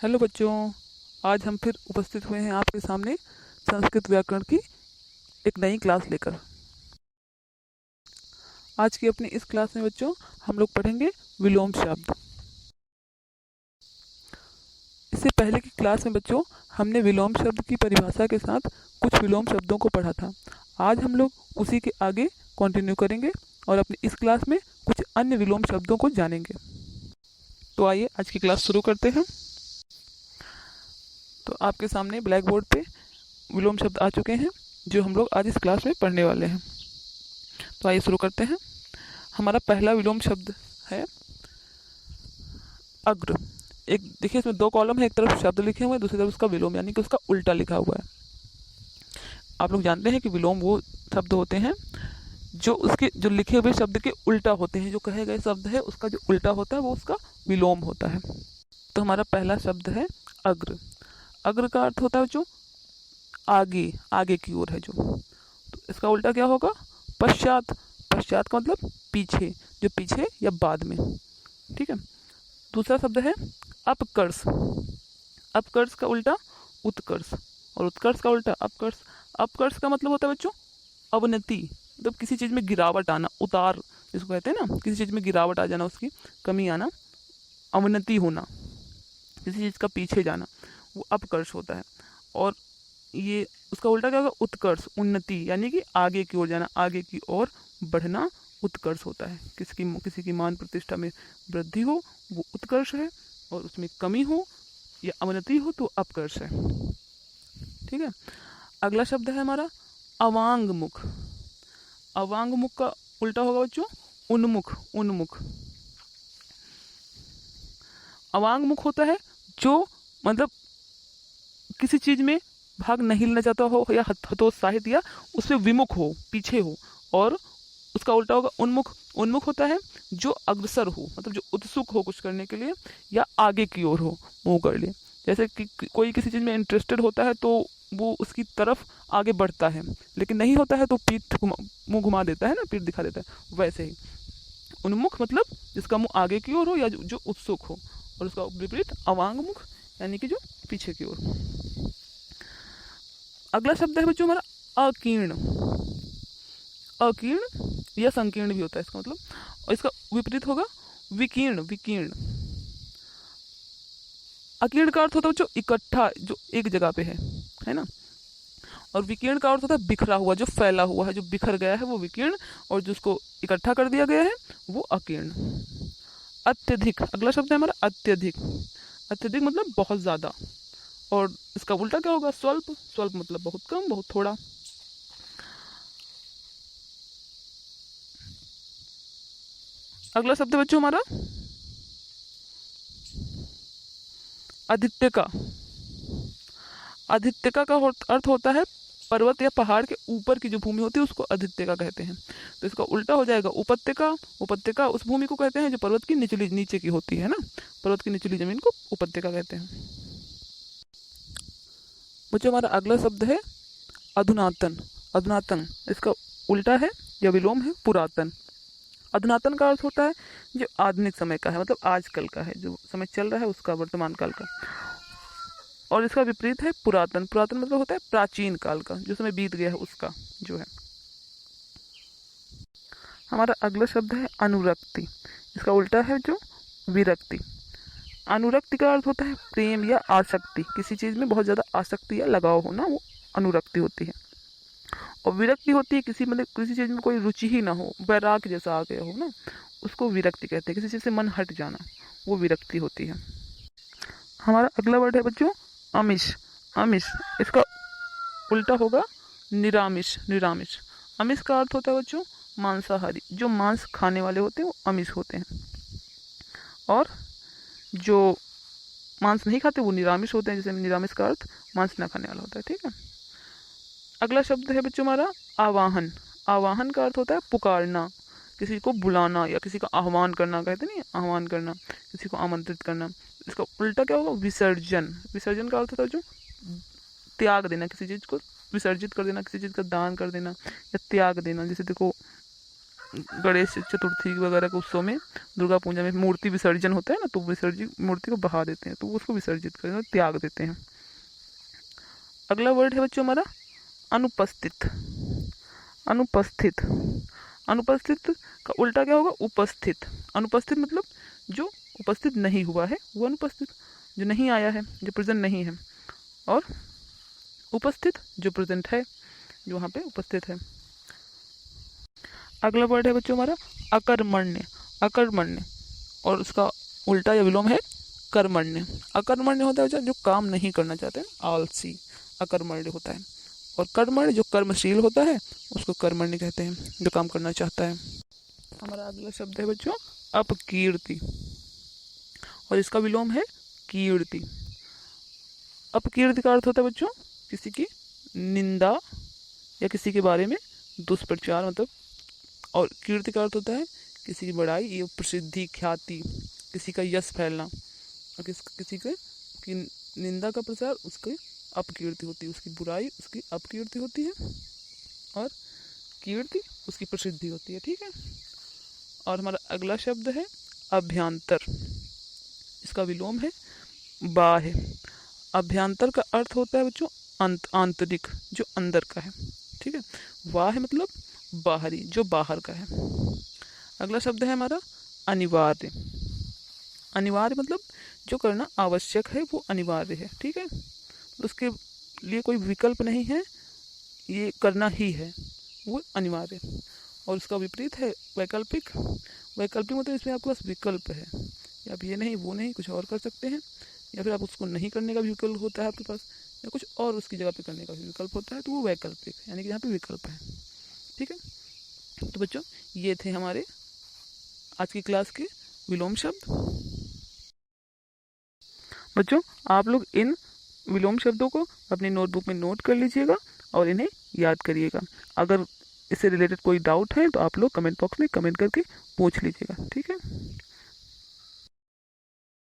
Hello बच्चों। आज हम फिर उपस्थित हुए हैं आपके सामने संस्कृत व्याकरण की एक नई क्लास लेकर। आज की अपनी इस क्लास में बच्चों हम लोग पढ़ेंगे विलोम शब्द। इससे पहले की क्लास में बच्चों हमने विलोम शब्द की परिभाषा के साथ कुछ विलोम शब्दों को पढ़ा था। आज हम लोग उसी के आगे कंटिन्यू करेंगे और अपनी इस क्लास में कुछ अन्य विलोम शब्दों को जानेंगे। तो आइए आज की क्लास शुरू करते हैं। तो आपके सामने ब्लैक बोर्ड पे विलोम शब्द आ चुके हैं जो हम लोग आज इस क्लास में पढ़ने वाले हैं। तो आइए शुरू करते हैं। हमारा पहला विलोम शब्द है अग्र। एक देखिए, इसमें दो कॉलम है, एक तरफ शब्द लिखे हुए हैं, दूसरी तरफ उसका विलोम यानी कि उसका उल्टा लिखा हुआ है। आप लोग जानते हैं कि विलोम वो शब्द होते हैं जो लिखे हुए शब्द के उल्टा होते हैं। जो कहे गए शब्द है उसका जो उल्टा होता है वो उसका विलोम होता है। तो हमारा पहला शब्द है अग्र। अग्र का अर्थ होता है जो आगे, आगे की ओर है जो। तो इसका उल्टा क्या होगा? पश्चात। पश्चात का मतलब पीछे, जो पीछे या बाद में। ठीक है। दूसरा शब्द है अपकर्ष। अपकर्ष का उल्टा उत्कर्ष, और उत्कर्ष का उल्टा अपकर्ष। अपकर्ष का मतलब होता है बच्चों अवनति, मतलब किसी चीज़ में गिरावट आना, उतार जिसको कहते हैं ना, किसी चीज़ में गिरावट आ जाना, उसकी कमी आना, अवनति होना, किसी चीज़ का पीछे जाना, वो अपकर्ष होता है। और ये उसका उल्टा क्या होगा? उत्कर्ष, उन्नति, यानी कि आगे की ओर जाना, आगे की ओर बढ़ना उत्कर्ष होता है। किसी की मान प्रतिष्ठा में वृद्धि हो वो उत्कर्ष है, और उसमें कमी हो या अवनति हो तो अपकर्ष है। ठीक है। अगला शब्द है हमारा अवांग मुख। अवांग मुख का उल्टा होगा बच्चों उन्मुख। उन्मुख। अवांग मुख होता है जो मतलब किसी चीज में भाग नहीं लेना चाहता हो या हतोत्साहित या उससे विमुख हो, पीछे हो। और उसका उल्टा होगा उन्मुख। उन्मुख होता है जो अग्रसर हो, मतलब जो उत्सुक हो कुछ करने के लिए या आगे की ओर हो, मुंह कर लिए। जैसे कि कोई किसी चीज़ में इंटरेस्टेड होता है तो वो उसकी तरफ आगे बढ़ता है, लेकिन नहीं होता है तो मुंह घुमा देता है ना, पीठ दिखा देता है। वैसे ही उन्मुख मतलब जिसका मुंह आगे की ओर हो या जो उत्सुक हो, और उसका विपरीत अवांग मुख यानी कि जो पीछे की ओर। अगला शब्द है बच्चों हमारा अकीर्ण। अकीर्ण या संकीर्ण भी होता है इसका मतलब, और इसका विपरीत होगा विकीर्ण। विकीर्ण। अकीर्ण का अर्थ होता है जो इकट्ठा, जो एक जगह पे है ना। और विकीर्ण का अर्थ होता है बिखरा हुआ, जो फैला हुआ है, जो बिखर गया है वो विकीर्ण, और जिसको इकट्ठा कर दिया गया है वो अकीर्ण। अत्यधिक। अगला शब्द है हमारा अत्यधिक। अत्यधिक मतलब बहुत ज्यादा, और इसका उल्टा क्या होगा? स्वल्प। स्वल्प मतलब बहुत कम, बहुत थोड़ा। अगला शब्द है बच्चों हमारा अधित्यका। अधित्यका का अर्थ होता है पर्वत या पहाड़ के ऊपर की जो भूमि होती है उसको अधित्यका कहते हैं। तो इसका उल्टा हो जाएगा उपत्यका। उपत्यका उस भूमि को कहते हैं जो पर्वत की नीचे की होती है ना, पर्वत की निचली जमीन को उपत्यका कहते हैं। मुझे हमारा अगला शब्द है अधुनातन। अधुनातन इसका उल्टा है या विलोम है पुरातन। अधुनातन का अर्थ होता है जो आधुनिक समय का है, मतलब आजकल का है, जो समय चल रहा है उसका, वर्तमान काल का। और इसका विपरीत है पुरातन। पुरातन मतलब होता है प्राचीन काल का, जो समय बीत गया है उसका जो है। हमारा अगला शब्द है अनुरक्ति। इसका उल्टा है जो विरक्ति। अनुरक्ति का अर्थ होता है प्रेम या आसक्ति, किसी चीज में बहुत ज्यादा आसक्ति या लगाव होना, वो अनुरक्ति होती है। और विरक्ति होती है किसी चीज में कोई रुचि ही ना हो, वैराग्य जैसा आ गया हो ना, उसको विरक्ति कहते हैं। किसी चीज से मन हट जाना, वो विरक्ति होती है। हमारा अगला वर्ड है बच्चों अमिष। अमिष इसका उल्टा होगा निरामिष। निरामिष। अमिष का अर्थ होता है बच्चों मांसाहारी, जो मांस खाने वाले होते हैं वो अमिष होते हैं, और जो मांस नहीं खाते वो निरामिष होते हैं। जैसे निरामिष का अर्थ मांस ना खाने वाला होता है। ठीक है। अगला शब्द है बच्चों हमारा आवाहन। आवाहन का अर्थ होता है पुकारना, किसी को बुलाना या किसी का आह्वान करना, कहते नहीं आह्वान करना, किसी को आमंत्रित करना। इसका उल्टा क्या होगा? विसर्जन। विसर्जन का अर्थ होता है जो त्याग देना, किसी चीज को विसर्जित कर देना, किसी चीज का दान कर देना या त्याग देना। जैसे देखो गणेश चतुर्थी वगैरह के उत्सव में, दुर्गा पूजा में मूर्ति विसर्जन होता है ना, तो विसर्जित मूर्ति को बहा देते हैं, तो उसको विसर्जित कर त्याग देते हैं। अगला वर्ड है बच्चों हमारा अनुपस्थित। अनुपस्थित, अनुपस्थित का उल्टा क्या होगा? उपस्थित। अनुपस्थित मतलब जो उपस्थित नहीं हुआ है वो अनुपस्थित, जो नहीं आया है, जो प्रेजेंट नहीं है। और उपस्थित जो प्रेजेंट है, जो वहाँ पे उपस्थित है। अगला वर्ड है बच्चों हमारा अकर्मण्य। अकर्मण्य और उसका उल्टा या विलोम है कर्मण्य। अकर्मण्य होता है बच्चा जो काम नहीं करना चाहते हैं, आलसी, अकर्मण्य होता है। और कर्मण्य जो कर्मशील होता है उसको कर्मण्य कहते हैं, जो काम करना चाहता है। हमारा अगला शब्द है बच्चों अपकीर्ति, और इसका विलोम है कीर्ति। अपकीर्ति का अर्थ होता है बच्चों किसी की निंदा या किसी के बारे में दुष्प्रचार मतलब, और कीर्ति का अर्थ होता है किसी की बड़ाई या प्रसिद्धि, ख्याति, किसी का यश फैलना। और किसी के की निंदा का प्रचार उसकी अपकीर्ति होती है, उसकी बुराई उसकी अपकीर्ति होती है, और कीर्ति उसकी प्रसिद्धि होती है। ठीक है। और हमारा अगला शब्द है अभ्यंतर। इसका विलोम है बाह्य। अभ्यंतर का अर्थ होता है बच्चों आंतरिक, जो अंदर का है। ठीक है। बाह्य मतलब बाहरी, जो बाहर का है। अगला शब्द है हमारा अनिवार्य। अनिवार्य मतलब जो करना आवश्यक है वो अनिवार्य है। ठीक है। उसके लिए कोई विकल्प नहीं है, ये करना ही है, वो अनिवार्य। और उसका विपरीत है वैकल्पिक। वैकल्पिक मतलब इसमें आपके पास विकल्प है, या आप ये नहीं वो नहीं कुछ और कर सकते हैं, या फिर आप उसको नहीं करने का भी विकल्प होता है आपके पास, या कुछ और उसकी जगह पे करने का भी विकल्प होता है, तो वो वैकल्पिक, यानी कि यहाँ पे विकल्प है। ठीक है। तो बच्चों ये थे हमारे आज की क्लास के विलोम शब्द। बच्चों आप लोग इन विलोम शब्दों को अपनी नोटबुक में नोट कर लीजिएगा और इन्हें याद करिएगा। अगर इससे रिलेटेड कोई डाउट है तो आप लोग कमेंट बॉक्स में कमेंट करके पूछ लीजिएगा। ठीक है।